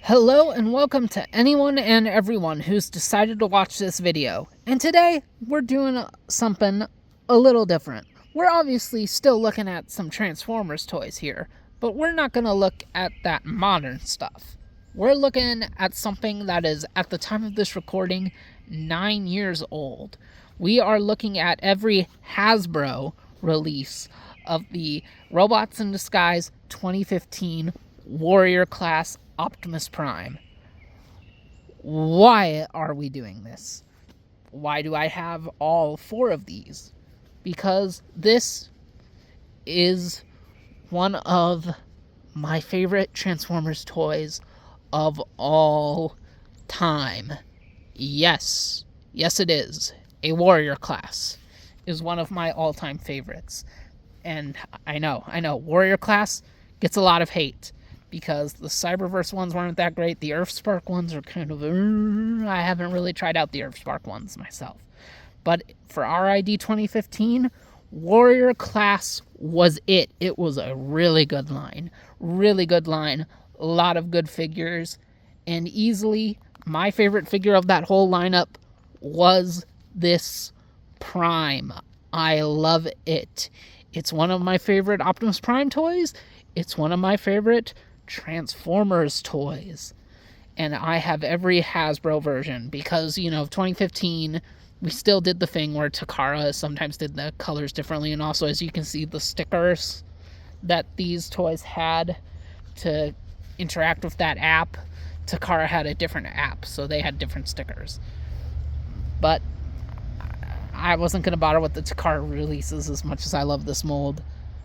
Hello and welcome to anyone and everyone who's decided to watch this video. And today, we're doing something a little different. We're obviously still looking at some Transformers toys here, but we're not going to look at that modern stuff. We're looking at something that is, at the time of this recording, 9 years old. We are looking at every Hasbro release of the Robots in Disguise 2015 Warrior Class Optimus Prime. Why are we doing this? Why do I have all 4 of these? Because this is one of my favorite Transformers toys of all time. Yes, it is. A Warrior Class is one of my all-time favorites. And I know, Warrior Class gets a lot of hate, because the Cyberverse ones weren't that great. The Earthspark ones are kind of... I haven't really tried out the Earthspark ones myself. But for RID 2015, Warrior Class was it. It was a really good line. A lot of good figures. And easily, my favorite figure of that whole lineup was this Prime. I love it. It's one of my favorite Optimus Prime toys. It's one of my favorite Transformers toys. And I have every Hasbro version because, 2015, we still did the thing where Takara sometimes did the colors differently. And also, as you can see, the stickers that these toys had to interact with that app, Takara had a different app, so they had different stickers. But I wasn't going to bother with the Takara releases as much as I love this mold.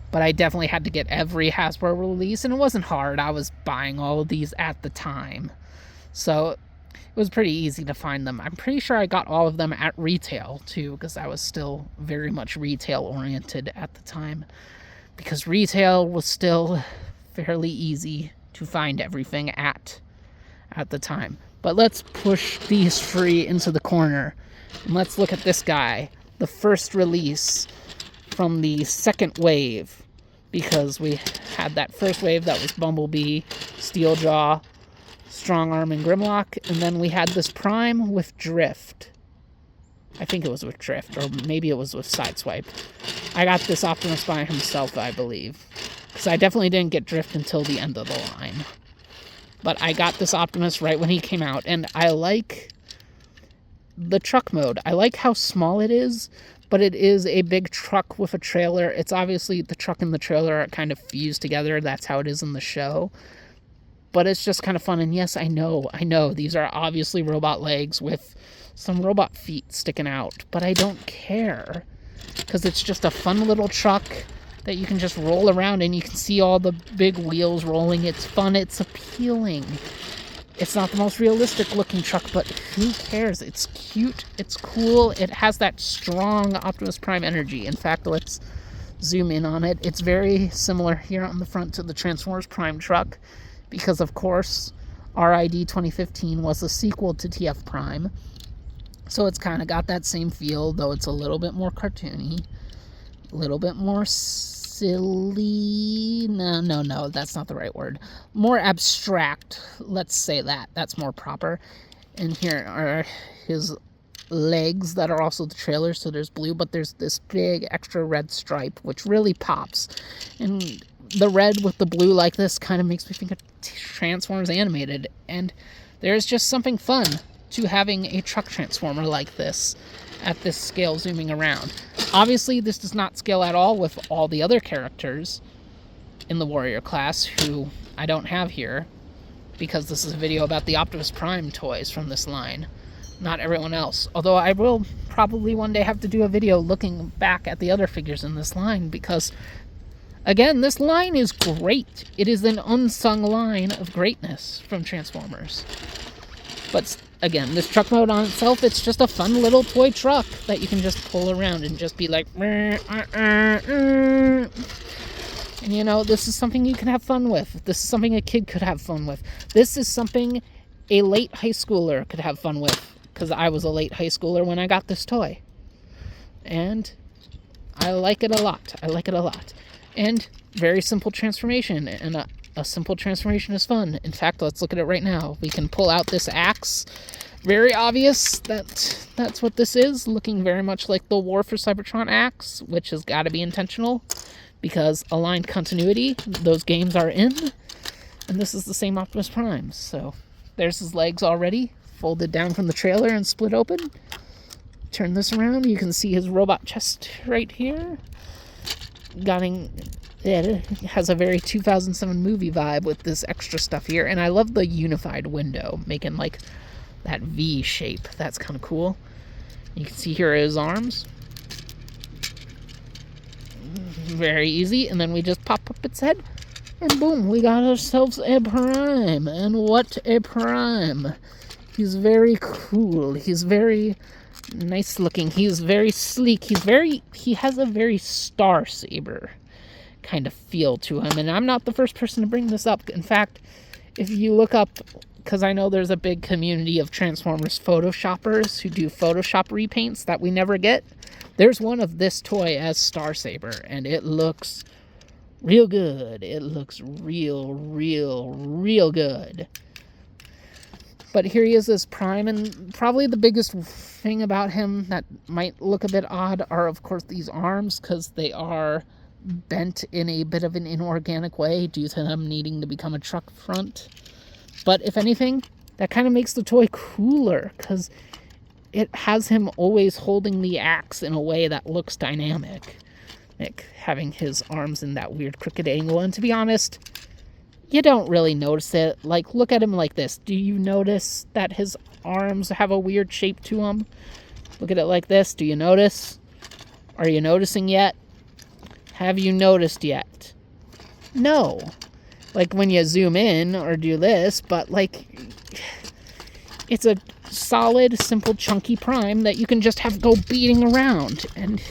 But I definitely had to get every Hasbro release, and it wasn't hard. I was buying all of these at the time. So it was pretty easy to find them. I'm pretty sure I got all of them at retail, too, because I was still very much retail-oriented at the time. Because retail was still fairly easy to find everything at the time. But let's push these free into the corner, and let's look at this guy, the first release from the second wave, because we had that first wave that was Bumblebee, Steeljaw, Strong Arm, and Grimlock, and then we had this Prime with Drift. I think it was with Drift, or maybe it was with Sideswipe. I got this Optimus by himself, I believe, because I definitely didn't get Drift until the end of the line. But I got this Optimus right when he came out, and I like the truck mode. I like how small it is, but it is a big truck with a trailer. It's obviously the truck and the trailer are kind of fused together. That's how it is in the show. But it's just kind of fun. And yes, I know, these are obviously robot legs with some robot feet sticking out. But I don't care, because it's just a fun little truck that you can just roll around and you can see all the big wheels rolling. It's fun. It's appealing. It's not the most realistic looking truck, but who cares? It's cute, it's cool, it has that strong Optimus Prime energy. In fact, let's zoom in on it. It's very similar here on the front to the Transformers Prime truck, because of course, RID 2015 was a sequel to TF Prime. So it's kind of got that same feel, though it's a little bit more cartoony, a little bit more silly. No, that's not the right word. More abstract, let's say that. That's more proper. And here are his legs that are also the trailer. So there's blue, but there's this big extra red stripe, which really pops. And the red with the blue like this kind of makes me think of Transformers Animated. And there's just something fun to having a truck transformer like this at this scale zooming around. Obviously, this does not scale at all with all the other characters in the Warrior Class, who I don't have here, because this is a video about the Optimus Prime toys from this line, not everyone else. Although I will probably one day have to do a video looking back at the other figures in this line, because, again, this line is great. It is an unsung line of greatness from Transformers. But again, this truck mode on itself, it's just a fun little toy truck that you can just pull around and just be like, and this is something you can have fun with. This is something a kid could have fun with. This is something a late high schooler could have fun with, because I was a late high schooler when I got this toy. And I like it a lot. And very simple transformation. And a simple transformation is fun. In fact, let's look at it right now. We can pull out this axe. Very obvious that that's what this is, looking very much like the War for Cybertron axe, which has got to be intentional because aligned continuity, those games are in, and this is the same Optimus Prime. So there's his legs already, folded down from the trailer and split open. Turn this around, you can see his robot chest right here. It has a very 2007 movie vibe with this extra stuff here, and I love the unified window, making like that V shape. That's kind of cool. You can see here his arms. Very easy, and then we just pop up its head, and boom, we got ourselves a Prime. And what a Prime! He's very cool. He's very nice looking. He's very sleek. He has a very Star Saber kind of feel to him. And I'm not the first person to bring this up. In fact, if you look up, because I know there's a big community of Transformers Photoshoppers who do Photoshop repaints that we never get, there's one of this toy as Star Saber, and it looks real good. It looks real good. But here he is as Prime, and probably the biggest thing about him that might look a bit odd are, of course, these arms, because they are bent in a bit of an inorganic way due to them needing to become a truck front. But if anything, that kind of makes the toy cooler, because it has him always holding the axe in a way that looks dynamic. Like having his arms in that weird crooked angle, and to be honest, you don't really notice it. Like, look at him like this. Do you notice that his arms have a weird shape to them? Look at it like this. Do you notice? Are you noticing yet? Have you noticed yet? No. Like when you zoom in or do this, but like, it's a solid, simple, chunky Prime that you can just have go beating around. And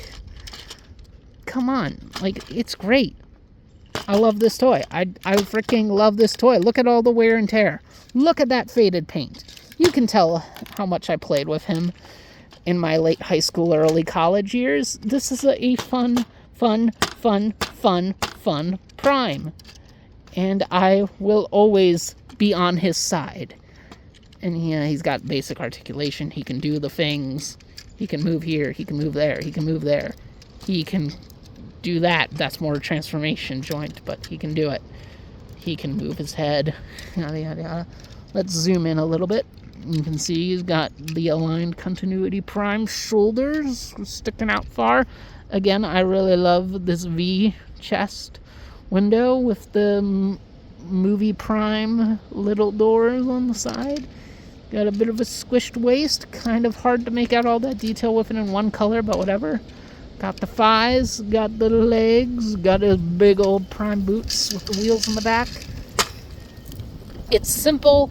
come on, like, it's great. I love this toy. I freaking love this toy. Look at all the wear and tear. Look at that faded paint. You can tell how much I played with him in my late high school, early college years. This is a fun Prime. And I will always be on his side. And yeah, he's got basic articulation. He can do the things. He can move here. He can move there. He can move there. He can do that. That's more transformation joint, but he can do it. He can move his head. Yada, yada, yada. Let's zoom in a little bit. You can see he's got the aligned continuity Prime shoulders sticking out far. Again, I really love this V chest window with the movie Prime little doors on the side. Got a bit of a squished waist. Kind of hard to make out all that detail with it in one color, but whatever. Got the thighs, got the legs, got his big old Prime boots with the wheels in the back. It's simple,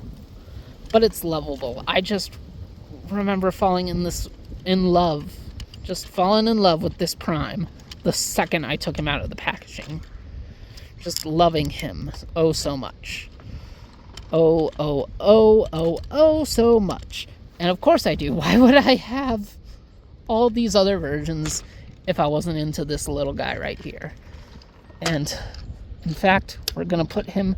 but it's lovable. I just remember falling in love with this Prime the second I took him out of the packaging. Just loving him oh so much. Oh so much. And of course I do. Why would I have all these other versions if I wasn't into this little guy right here? And in fact, we're going to put him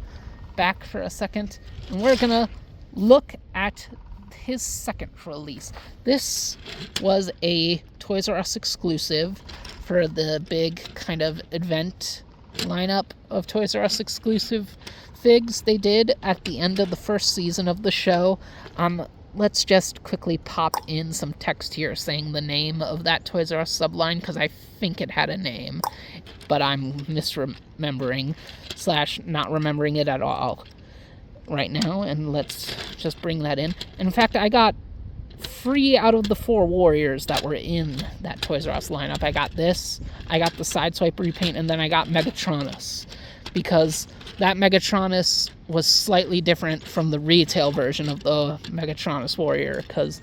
back for a second, and we're going to look at his second release. This was a Toys R Us exclusive for the big kind of event lineup of Toys R Us exclusive figs they did at the end of the first season of the show. Let's just quickly pop in some text here saying the name of that Toys R Us subline, because I think it had a name, but I'm misremembering / not remembering it at all right now, and let's just bring that in. In fact, I got 3 out of the 4 Warriors that were in that Toys R Us lineup. I got this, I got the Sideswipe repaint, and then I got Megatronus, because that Megatronus was slightly different from the retail version of the Megatronus Warrior, because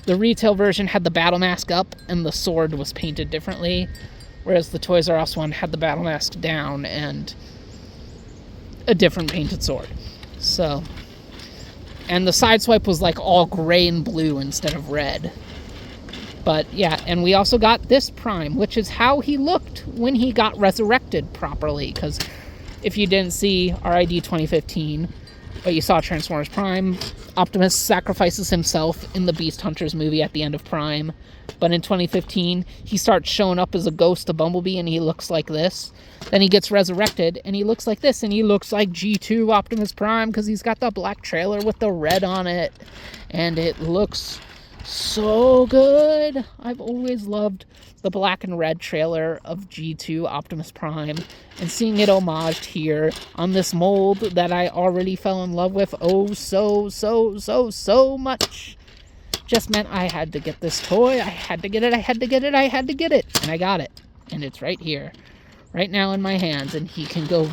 the retail version had the battle mask up and the sword was painted differently, whereas the Toys R Us one had the battle mask down and a different painted sword. So, and the Sideswipe was like all gray and blue instead of red. But yeah, and we also got this Prime, which is how he looked when he got resurrected properly, because if you didn't see RID 2015, but you saw Transformers Prime, Optimus sacrifices himself in the Beast Hunters movie at the end of Prime. But in 2015, he starts showing up as a ghost to Bumblebee, and he looks like this. Then he gets resurrected, and he looks like this, and he looks like G2 Optimus Prime because he's got the black trailer with the red on it. And it looks so good. I've always loved the black and red trailer of G2 Optimus Prime, and seeing it homaged here on this mold that I already fell in love with so much just meant I had to get this toy. I had to get it. And I got it. And it's right here, right now in my hands, and he can go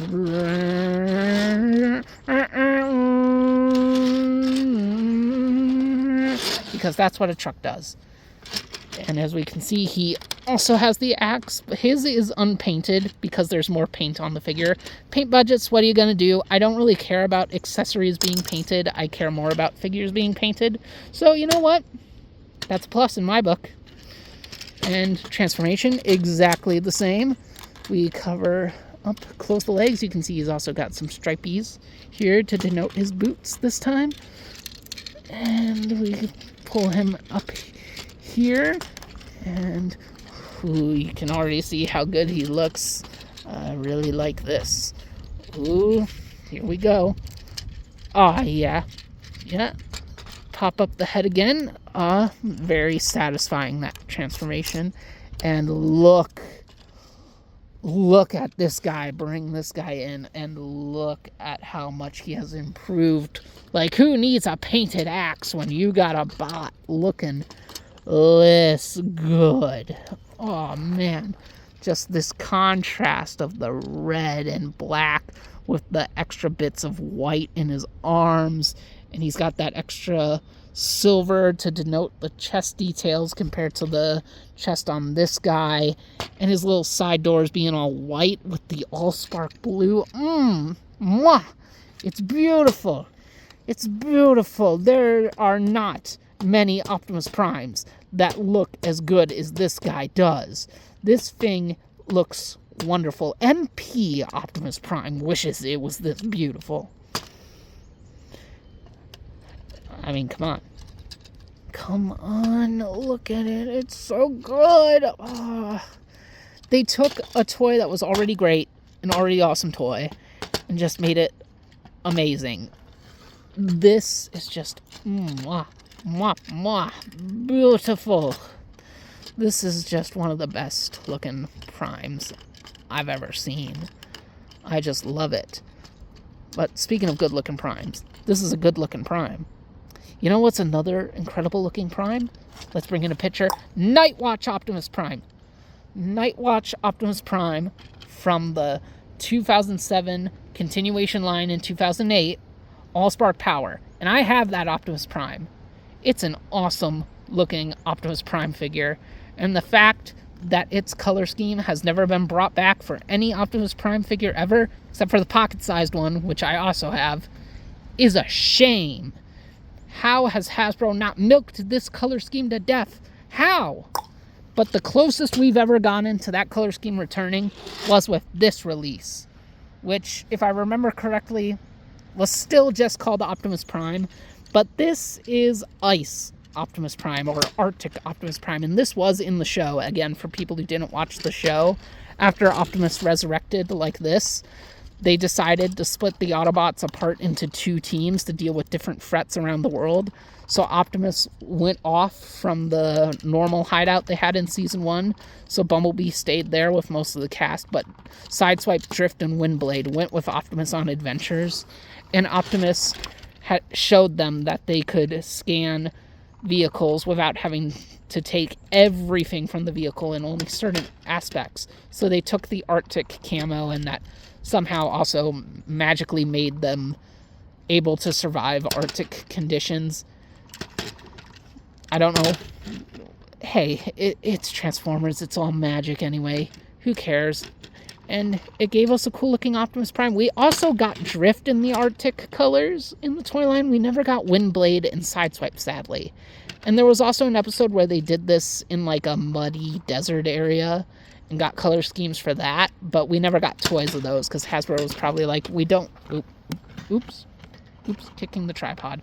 because that's what a truck does. And as we can see, he also has the axe. His is unpainted because there's more paint on the figure. Paint budgets, what are you going to do? I don't really care about accessories being painted. I care more about figures being painted. So, you know what? That's a plus in my book. And transformation, exactly the same. We cover up, close the legs. You can see he's also got some stripies here to denote his boots this time. And we pull him up here, and you can already see how good he looks. I really like this. Ooh, here we go. Yeah. Pop up the head again. Very satisfying, that transformation. And look at this guy. Bring this guy in, and look at how much he has improved. Like, who needs a painted axe when you got a bot looking this good? Oh man, just this contrast of the red and black with the extra bits of white in his arms, and he's got that extra silver to denote the chest details compared to the chest on this guy, and his little side doors being all white with the Allspark blue. Mwah! It's beautiful. There are not many Optimus Primes that look as good as this guy does. This thing looks wonderful. MP Optimus Prime wishes it was this beautiful. I mean, come on, look at it. It's so good. They took a toy that was already great, an already awesome toy, and just made it amazing. This is just beautiful. This is just one of the best looking Primes I've ever seen. I just love it. But speaking of good looking Primes, this is a good looking Prime. You know what's another incredible looking Prime? Let's bring in a picture. Nightwatch Optimus Prime. Nightwatch Optimus Prime from the 2007 continuation line in 2008. Allspark Power. And I have that Optimus Prime. It's an awesome looking Optimus Prime figure. And the fact that its color scheme has never been brought back for any Optimus Prime figure ever, except for the pocket-sized one, which I also have, is a shame. How has Hasbro not milked this color scheme to death? How? But the closest we've ever gotten to that color scheme returning was with this release, which, if I remember correctly, was still just called Optimus Prime, but this is Ice Optimus Prime, or Arctic Optimus Prime, and this was in the show. Again, for people who didn't watch the show, after Optimus resurrected like this, they decided to split the Autobots apart into two teams to deal with different threats around the world. So Optimus went off from the normal hideout they had in Season 1, so Bumblebee stayed there with most of the cast, but Sideswipe, Drift, and Windblade went with Optimus on adventures, and Optimus showed them that they could scan vehicles without having to take everything from the vehicle in only certain aspects. So they took the Arctic camo, and that somehow also magically made them able to survive Arctic conditions. I don't know. Hey, it's Transformers. It's all magic anyway. Who cares? And it gave us a cool looking Optimus Prime. We also got Drift in the Arctic colors in the toy line. We never got Windblade and Sideswipe, sadly. And there was also an episode where they did this in like a muddy desert area, and got color schemes for that, but we never got toys of those because Hasbro was probably like, we don't... Oops, kicking the tripod.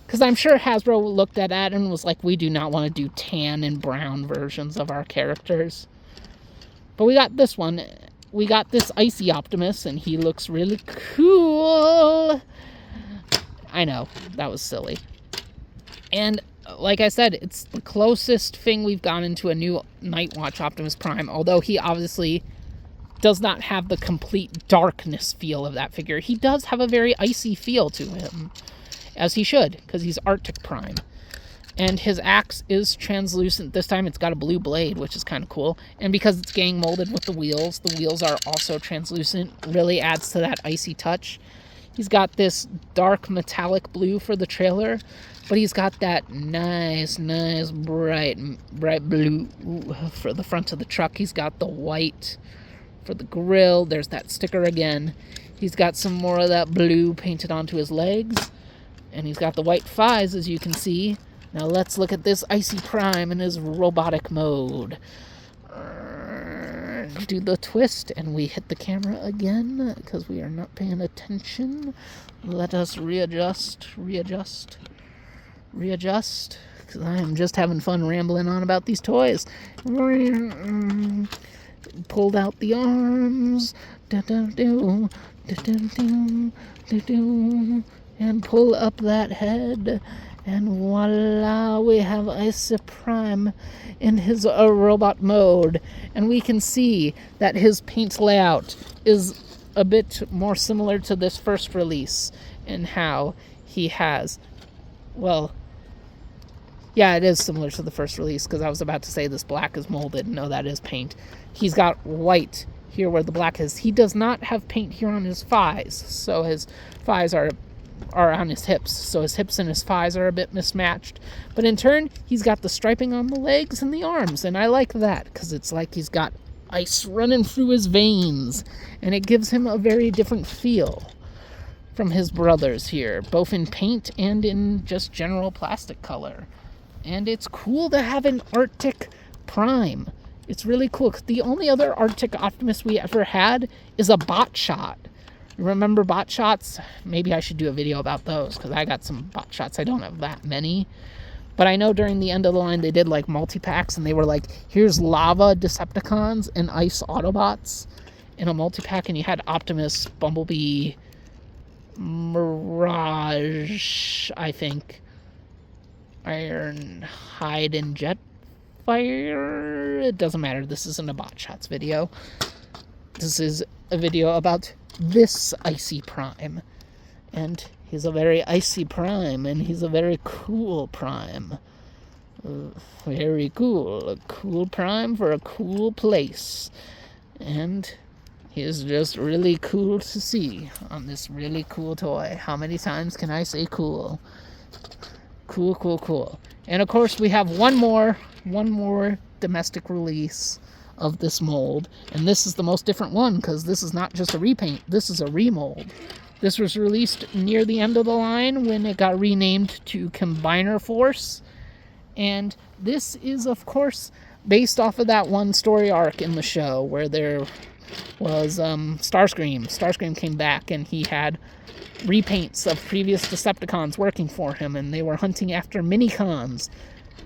Because I'm sure Hasbro looked at that and was like, we do not want to do tan and brown versions of our characters. But we got this one. We got this Icy Optimus, and he looks really cool. I know, that was silly. And like I said, it's the closest thing we've gotten to a new Nightwatch Optimus Prime, although he obviously does not have the complete darkness feel of that figure. He does have a very icy feel to him, as he should, because he's Arctic Prime. And his axe is translucent. This time it's got a blue blade, which is kind of cool. And because it's gang molded with the wheels are also translucent. Really adds to that icy touch. He's got this dark metallic blue for the trailer, but he's got that nice, bright blue for the front of the truck. He's got the white for the grill. There's that sticker again. He's got some more of that blue painted onto his legs. And he's got the white thighs, as you can see. Now let's look at this Icy Prime in his robotic mode. Do the twist, and we hit the camera again because we are not paying attention. Let us readjust, because I am just having fun rambling on about these toys. Pulled out the arms, and pull up that head. And voila, we have Icy Prime in his robot mode. And we can see that his paint layout is a bit more similar to this first release in how he has, well, yeah, it is similar to the first release, because I was about to say this black is molded. No, that is paint. He's got white here where the black is. He does not have paint here on his thighs, so his thighs are on his hips, so his hips and his thighs are a bit mismatched. But in turn, he's got the striping on the legs and the arms, and I like that because it's like he's got ice running through his veins, and it gives him a very different feel from his brothers here, both in paint and in just general plastic color. And it's cool to have an Arctic Prime. It's really cool. The only other Arctic Optimus we ever had is a bot shot. Remember bot shots? Maybe I should do a video about those, because I got some bot shots. I don't have that many. But I know during the end of the line, they did like multi-packs, and they were like, here's lava Decepticons and ice Autobots in a multi-pack, and you had Optimus, Bumblebee, Mirage, I think, Ironhide, and Jetfire. It doesn't matter. This isn't a bot shots video. This is a video about this Icy Prime, and he's a very icy Prime, and he's a very cool Prime. Very cool. A cool Prime for a cool place, and he's just really cool to see on this really cool toy. How many times can I say cool? Cool. And of course we have one more domestic release of this mold, and this is the most different one because this is not just a repaint, this is a remold. This was released near the end of the line when it got renamed to Combiner Force, and this is of course based off of that one story arc in the show where there was Starscream came back, and he had repaints of previous Decepticons working for him, and they were hunting after Minicons,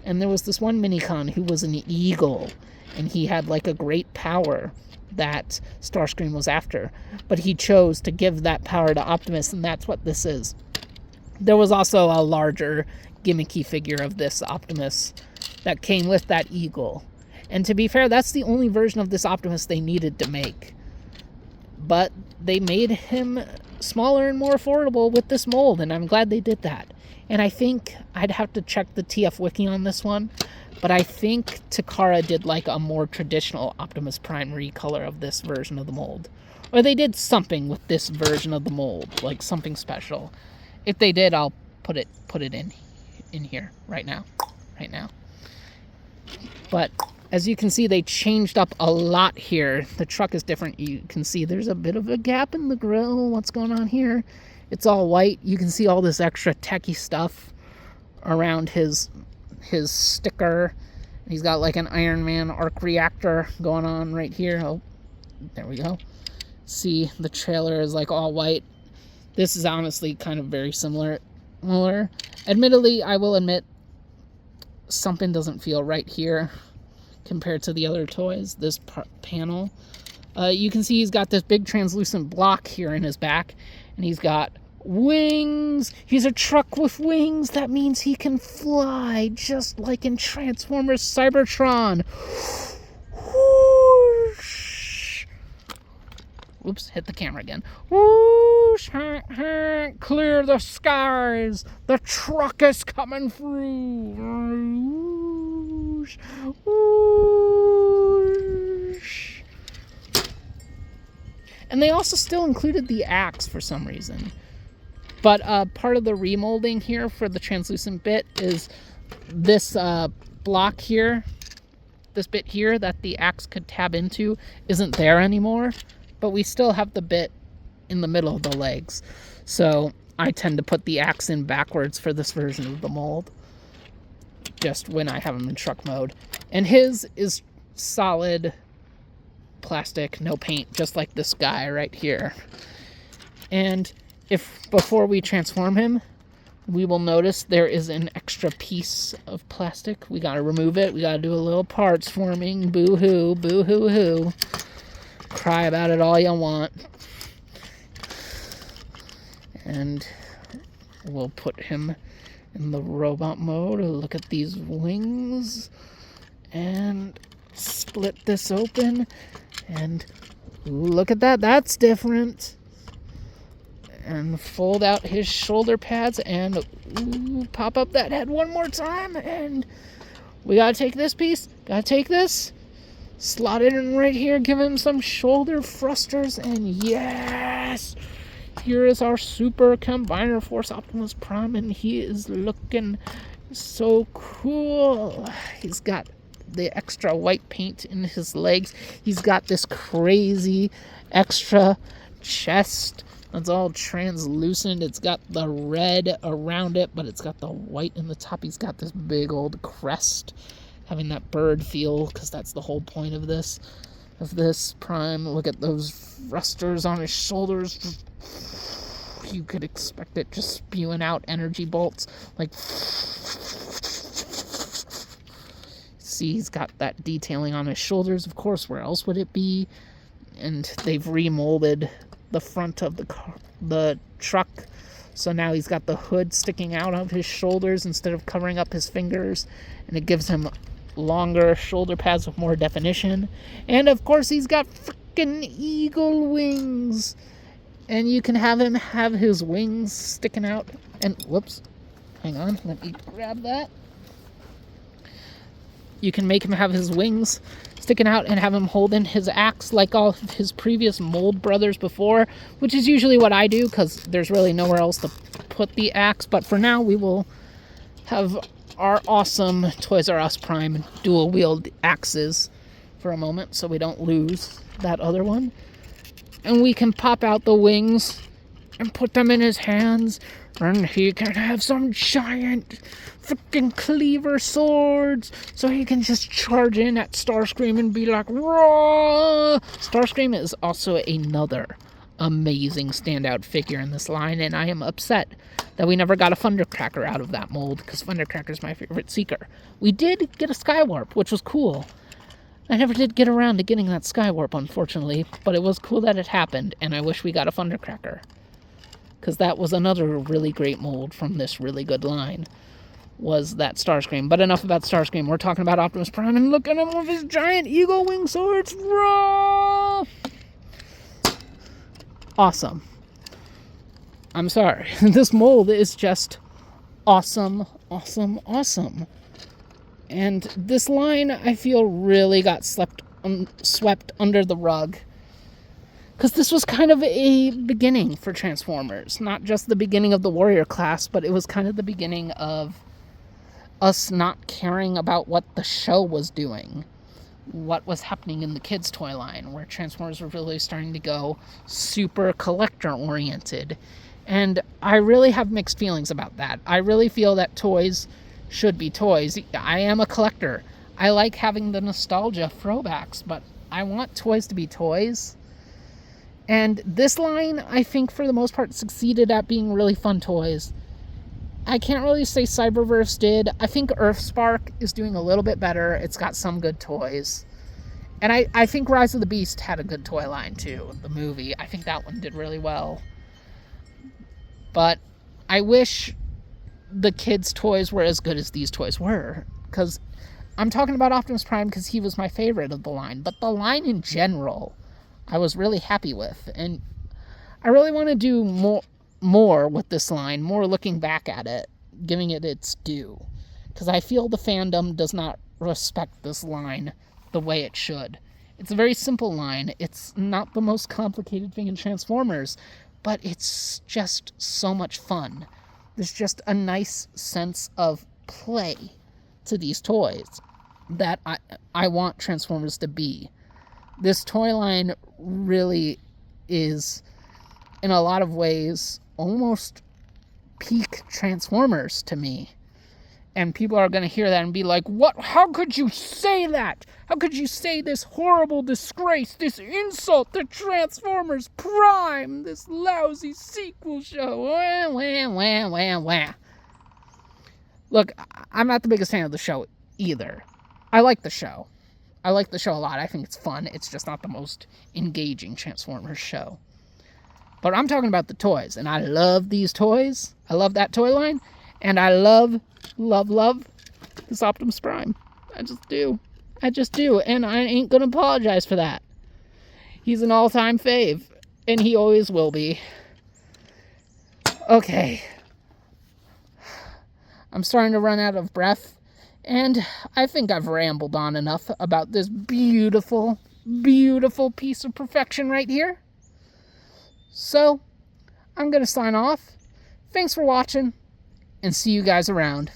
and there was this one Minicon who was an eagle, and he had like a great power that Starscream was after. But he chose to give that power to Optimus, and that's what this is. There was also a larger gimmicky figure of this Optimus that came with that eagle. And to be fair, that's the only version of this Optimus they needed to make. But they made him smaller and more affordable with this mold, and I'm glad they did that. And I think I'd have to check the TF Wiki on this one, but I think Takara did like a more traditional Optimus Prime recolor of this version of the mold. Or they did something with this version of the mold, like something special. If they did, I'll put it in here right now. But as you can see, they changed up a lot here. The truck is different. You can see there's a bit of a gap in the grill. What's going on here? It's all white. You can see all this extra techie stuff around his sticker He's got like an Iron Man arc reactor going on right here. Oh, there we go. See, the trailer is like all white. This is honestly kind of very similar. Admittedly, I will admit, something doesn't feel right here compared to the other toys. This panel. You can see he's got this big translucent block here in his back, and he's got wings. He's a truck with wings. That means he can fly, just like in Transformers Cybertron. Whoosh. Oops, hit the camera again. Whoosh, clear the skies. The truck is coming through. Whoosh, whoosh. And they also still included the axe for some reason. But part of the remolding here for the translucent bit is this block here, this bit here that the axe could tab into isn't there anymore. But we still have the bit in the middle of the legs. So I tend to put the axe in backwards for this version of the mold, just when I have him in truck mode. And his is solid plastic, no paint, just like this guy right here. And if before we transform him, we will notice there is an extra piece of plastic. We gotta remove it. We gotta do a little parts forming. Boo-hoo, boo-hoo-hoo. Cry about it all you want. And we'll put him in the robot mode. Look at these wings. And split this open. And look at that. That's different. And fold out his shoulder pads and pop up that head one more time. And we gotta take this piece. Gotta take this. Slot it in right here. Give him some shoulder thrusters. And yes! Here is our Super Combiner Force Optimus Prime. And he is looking so cool. He's got the extra white paint in his legs. He's got this crazy extra chest. It's all translucent. It's got the red around it, but it's got the white in the top. He's got this big old crest, having that bird feel, because that's the whole point of this Prime. Look at those thrusters on his shoulders. You could expect it just spewing out energy bolts. Like, see, he's got that detailing on his shoulders. Of course, where else would it be? And they've remolded the front of the truck, so now he's got the hood sticking out of his shoulders instead of covering up his fingers, and it gives him longer shoulder pads with more definition. And of course, he's got freaking eagle wings, and you can have him have his wings sticking out. And whoops, hang on, let me grab that. You can make him have his wings sticking out and have him holding his axe like all of his previous mold brothers before, which is usually what I do because there's really nowhere else to put the axe. But for now, we will have our awesome Toys R Us Prime dual wield axes for a moment so we don't lose that other one. And we can pop out the wings and put them in his hands, and he can have some giant freaking cleaver swords, so he can just charge in at Starscream and be like, "Raw!" Starscream is also another amazing standout figure in this line, and I am upset that we never got a Thundercracker out of that mold, because Thundercracker is my favorite Seeker. We did get a Skywarp, which was cool. I never did get around to getting that Skywarp, unfortunately, but it was cool that it happened, and I wish we got a Thundercracker, because that was another really great mold from this really good line, was that Starscream. But enough about Starscream. We're talking about Optimus Prime, and look at him with his giant eagle wing swords. Raw! Awesome. I'm sorry. This mold is just awesome, awesome, awesome. And this line, I feel, really got swept under the rug. Because this was kind of a beginning for Transformers. Not just the beginning of the Warrior class, but it was kind of the beginning of us not caring about what the show was doing. What was happening in the kids' toy line, where Transformers were really starting to go super collector-oriented. And I really have mixed feelings about that. I really feel that toys should be toys. I am a collector. I like having the nostalgia throwbacks, but I want toys to be toys. And this line, I think, for the most part, succeeded at being really fun toys. I can't really say Cyberverse did. I think Earthspark is doing a little bit better. It's got some good toys. And I think Rise of the Beast had a good toy line, too. The movie. I think that one did really well. But I wish the kids' toys were as good as these toys were. Because I'm talking about Optimus Prime because he was my favorite of the line. But the line in general, I was really happy with. And I really want to do more with this line, more looking back at it, giving it its due. Because I feel the fandom does not respect this line the way it should. It's a very simple line. It's not the most complicated thing in Transformers, but it's just so much fun. There's just a nice sense of play to these toys that I want Transformers to be. This toy line really is, in a lot of ways, almost peak Transformers to me. And people are going to hear that and be like, what? How could you say that? How could you say this horrible disgrace, this insult to Transformers Prime, this lousy sequel show? Wah, wah, wah, wah, wah. Look, I'm not the biggest fan of the show either. I like the show. I like the show a lot. I think it's fun. It's just not the most engaging Transformers show. But I'm talking about the toys, and I love these toys. I love that toy line, and I love this Optimus Prime. I just do, and I ain't gonna apologize for that. He's an all-time fave, and he always will be. Okay. I'm starting to run out of breath, and I think I've rambled on enough about this beautiful, beautiful piece of perfection right here. So, I'm going to sign off. Thanks for watching, and see you guys around.